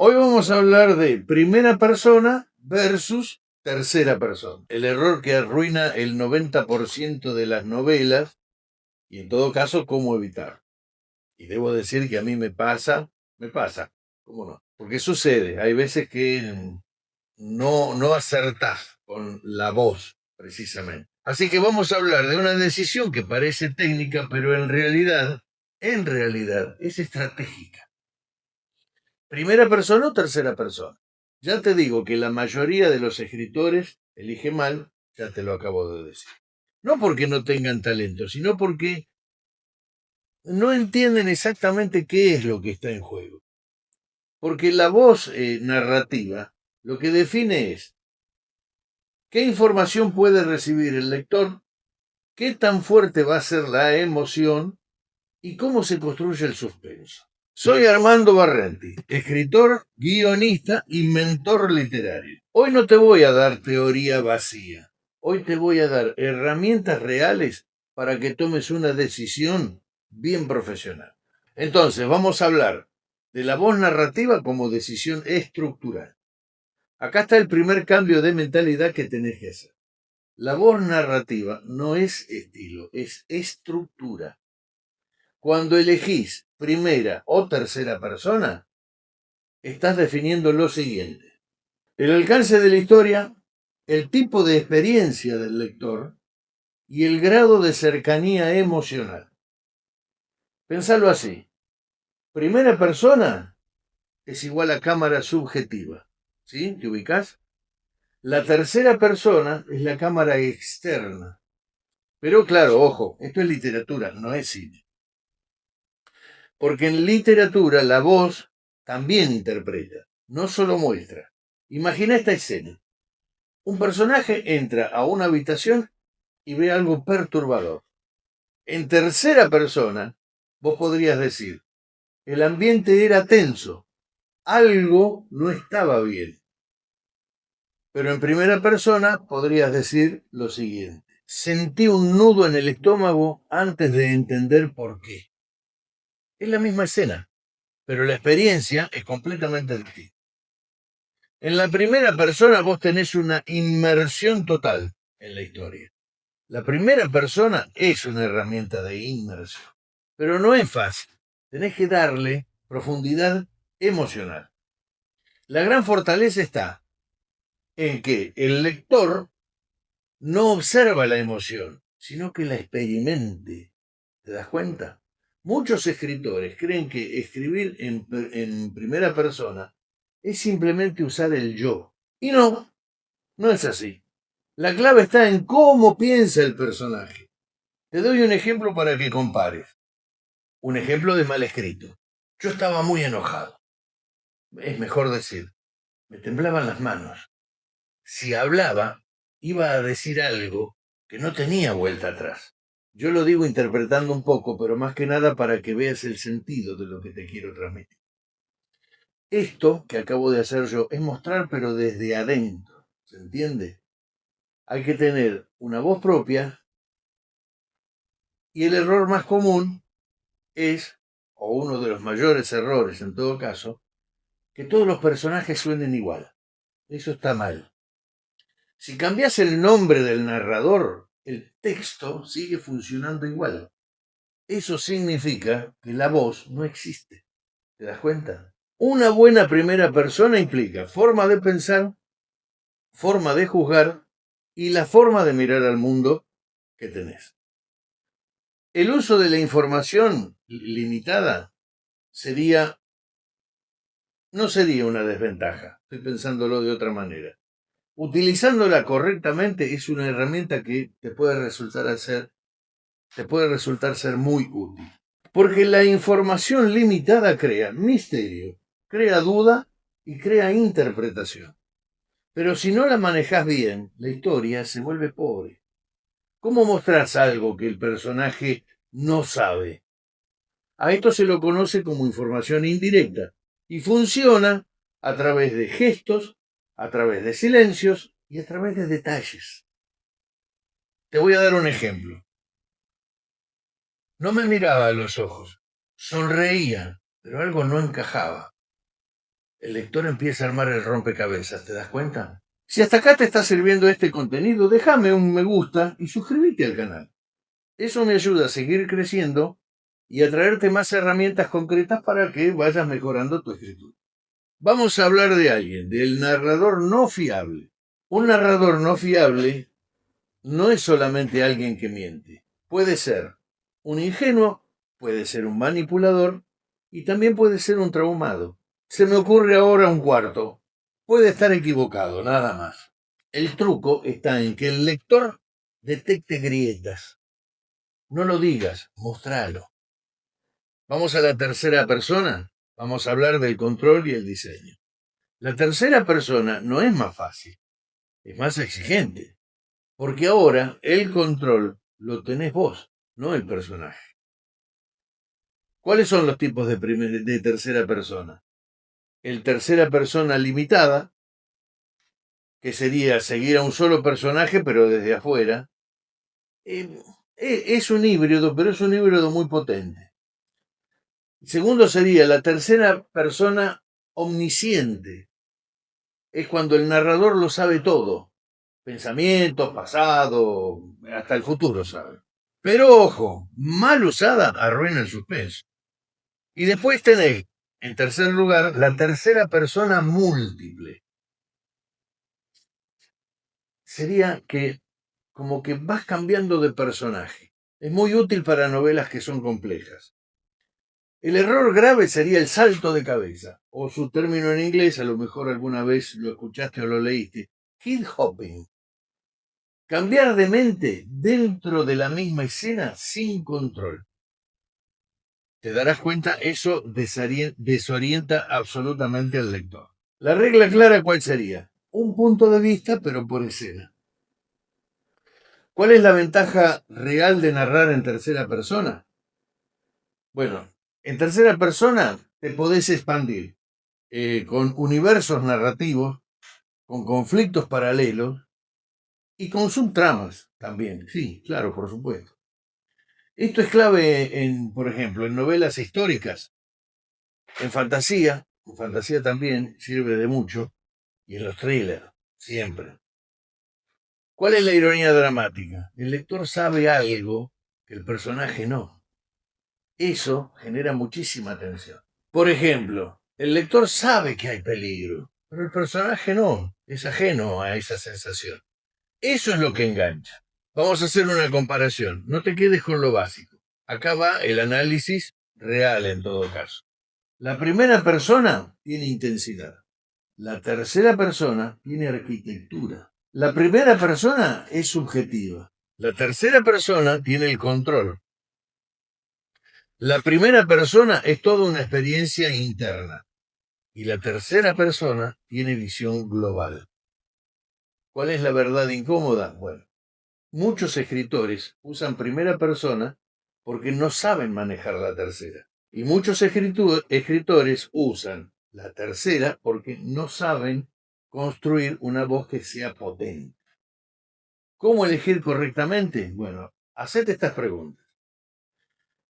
Hoy vamos a hablar de primera persona versus tercera persona. El error que arruina el 90% de las novelas y en todo caso cómo evitar. Y debo decir que a mí me pasa, ¿cómo no? Porque sucede, hay veces que no acertás con la voz precisamente. Así que vamos a hablar de una decisión que parece técnica, pero en realidad es estratégica. ¿Primera persona o tercera persona? Ya te digo que la mayoría de los escritores elige mal, ya te lo acabo de decir. No porque no tengan talento, sino porque no entienden exactamente qué es lo que está en juego. Porque la voz narrativa lo que define es qué información puede recibir el lector, qué tan fuerte va a ser la emoción y cómo se construye el suspenso. Soy Armando Barrenti, escritor, guionista y mentor literario. Hoy no te voy a dar teoría vacía. Hoy te voy a dar herramientas reales para que tomes una decisión bien profesional. Entonces, vamos a hablar de la voz narrativa como decisión estructural. Acá está el primer cambio de mentalidad que tenés que hacer. La voz narrativa no es estilo, es estructura. Cuando elegís primera o tercera persona, estás definiendo lo siguiente: el alcance de la historia, el tipo de experiencia del lector y el grado de cercanía emocional. Pensalo así: primera persona es igual a cámara subjetiva, ¿sí? ¿Te ubicás? La tercera persona es la cámara externa. Pero claro, ojo, esto es literatura, no es cine. Porque en literatura la voz también interpreta, no solo muestra. Imagina esta escena. Un personaje entra a una habitación y ve algo perturbador. En tercera persona, vos podrías decir, el ambiente era tenso, algo no estaba bien. Pero en primera persona podrías decir lo siguiente: sentí un nudo en el estómago antes de entender por qué. Es la misma escena, pero la experiencia es completamente distinta. En la primera persona vos tenés una inmersión total en la historia. La primera persona es una herramienta de inmersión, pero no es fácil. Tenés que darle profundidad emocional. La gran fortaleza está en que el lector no observa la emoción, sino que la experimente. ¿Te das cuenta? Muchos escritores creen que escribir en primera persona es simplemente usar el yo. Y no, no es así. La clave está en cómo piensa el personaje. Te doy un ejemplo para que compares. Un ejemplo de mal escrito. Yo estaba muy enojado. Es mejor decir, me temblaban las manos. Si hablaba, iba a decir algo que no tenía vuelta atrás. Yo lo digo interpretando un poco, pero más que nada para que veas el sentido de lo que te quiero transmitir. Esto que acabo de hacer yo es mostrar, pero desde adentro. ¿Se entiende? Hay que tener una voz propia y el error más común es, o uno de los mayores errores en todo caso, que todos los personajes suenen igual. Eso está mal. Si cambias el nombre del narrador, el texto sigue funcionando igual. Eso significa que la voz no existe. ¿Te das cuenta? Una buena primera persona implica forma de pensar, forma de juzgar y la forma de mirar al mundo que tenés. El uso de la información limitada no sería una desventaja. Estoy pensándolo de otra manera. Utilizándola correctamente es una herramienta que te puede resultar ser muy útil. Porque la información limitada crea misterio, crea duda y crea interpretación. Pero si no la manejas bien, la historia se vuelve pobre. ¿Cómo mostrás algo que el personaje no sabe? A esto se lo conoce como información indirecta y funciona a través de gestos, a través de silencios y a través de detalles. Te voy a dar un ejemplo. No me miraba a los ojos, sonreía, pero algo no encajaba. El lector empieza a armar el rompecabezas, ¿te das cuenta? Si hasta acá te está sirviendo este contenido, déjame un me gusta y suscríbete al canal. Eso me ayuda a seguir creciendo y a traerte más herramientas concretas para que vayas mejorando tu escritura. Vamos a hablar de alguien, del narrador no fiable. Un narrador no fiable no es solamente alguien que miente. Puede ser un ingenuo, puede ser un manipulador y también puede ser un traumado. Se me ocurre ahora un cuarto. Puede estar equivocado, nada más. El truco está en que el lector detecte grietas. No lo digas, mostralo. Vamos a la tercera persona. Vamos a hablar del control y el diseño. La tercera persona no es más fácil, es más exigente. Porque ahora el control lo tenés vos, no el personaje. ¿Cuáles son los tipos de tercera persona? El tercera persona limitada, que sería seguir a un solo personaje pero desde afuera. Es un híbrido, pero es un híbrido muy potente. Segundo sería la tercera persona omnisciente. Es cuando el narrador lo sabe todo. Pensamientos, pasado, hasta el futuro sabe. Pero ojo, mal usada arruina el suspenso. Y después tenés, en tercer lugar, la tercera persona múltiple. Sería que como que vas cambiando de personaje. Es muy útil para novelas que son complejas. El error grave sería el salto de cabeza, o su término en inglés, a lo mejor alguna vez lo escuchaste o lo leíste, head hopping. Cambiar de mente dentro de la misma escena sin control. Te darás cuenta, eso desorienta absolutamente al lector. La regla clara, ¿cuál sería? Un punto de vista, pero por escena. ¿Cuál es la ventaja real de narrar en tercera persona? Bueno, en tercera persona te podés expandir con universos narrativos, con conflictos paralelos y con subtramas también. Sí, claro, por supuesto. Esto es clave por ejemplo, en novelas históricas, en fantasía también sirve de mucho, y en los thrillers, siempre. ¿Cuál es la ironía dramática? El lector sabe algo que el personaje no. Eso genera muchísima tensión. Por ejemplo, el lector sabe que hay peligro, pero el personaje no, es ajeno a esa sensación. Eso es lo que engancha. Vamos a hacer una comparación, no te quedes con lo básico. Acá va el análisis real en todo caso. La primera persona tiene intensidad. La tercera persona tiene arquitectura. La primera persona es subjetiva. La tercera persona tiene el control. La primera persona es toda una experiencia interna. Y la tercera persona tiene visión global. ¿Cuál es la verdad incómoda? Bueno, muchos escritores usan primera persona porque no saben manejar la tercera. Y muchos escritores usan la tercera porque no saben construir una voz que sea potente. ¿Cómo elegir correctamente? Bueno, hacete estas preguntas.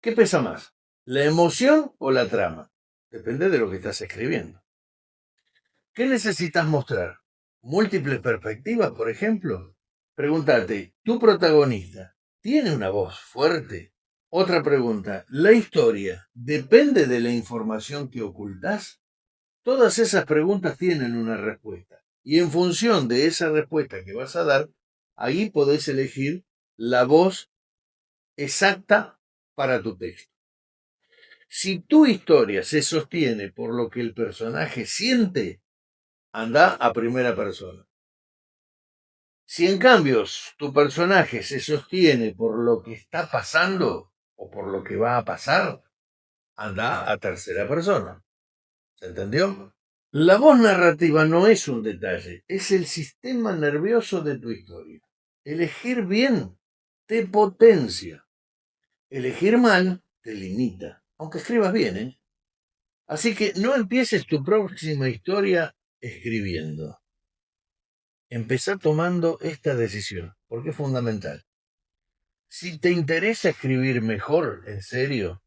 ¿Qué pesa más? ¿La emoción o la trama? Depende de lo que estás escribiendo. ¿Qué necesitas mostrar? ¿Múltiples perspectivas, por ejemplo? Pregúntate, ¿tu protagonista tiene una voz fuerte? Otra pregunta, ¿la historia depende de la información que ocultas? Todas esas preguntas tienen una respuesta. Y en función de esa respuesta que vas a dar, ahí podés elegir la voz exacta para tu texto. Si tu historia se sostiene por lo que el personaje siente, anda a primera persona. Si en cambio tu personaje se sostiene por lo que está pasando o por lo que va a pasar, anda a tercera persona. ¿Se entendió? La voz narrativa no es un detalle, es el sistema nervioso de tu historia. Elegir bien te potencia. Elegir mal te limita, aunque escribas bien, ¿eh? Así que no empieces tu próxima historia escribiendo. Empezá tomando esta decisión, porque es fundamental. Si te interesa escribir mejor, en serio,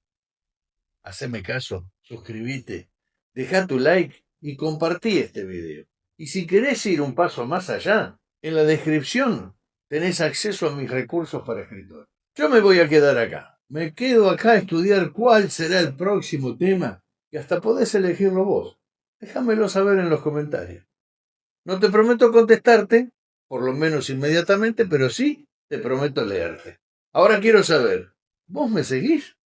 haceme caso, suscríbete, deja tu like y compartí este video. Y si querés ir un paso más allá, en la descripción tenés acceso a mis recursos para escritor. Yo me voy a quedar acá. Me quedo acá a estudiar cuál será el próximo tema y hasta podés elegirlo vos. Déjamelo saber en los comentarios. No te prometo contestarte, por lo menos inmediatamente, pero sí te prometo leerte. Ahora quiero saber, ¿vos me seguís?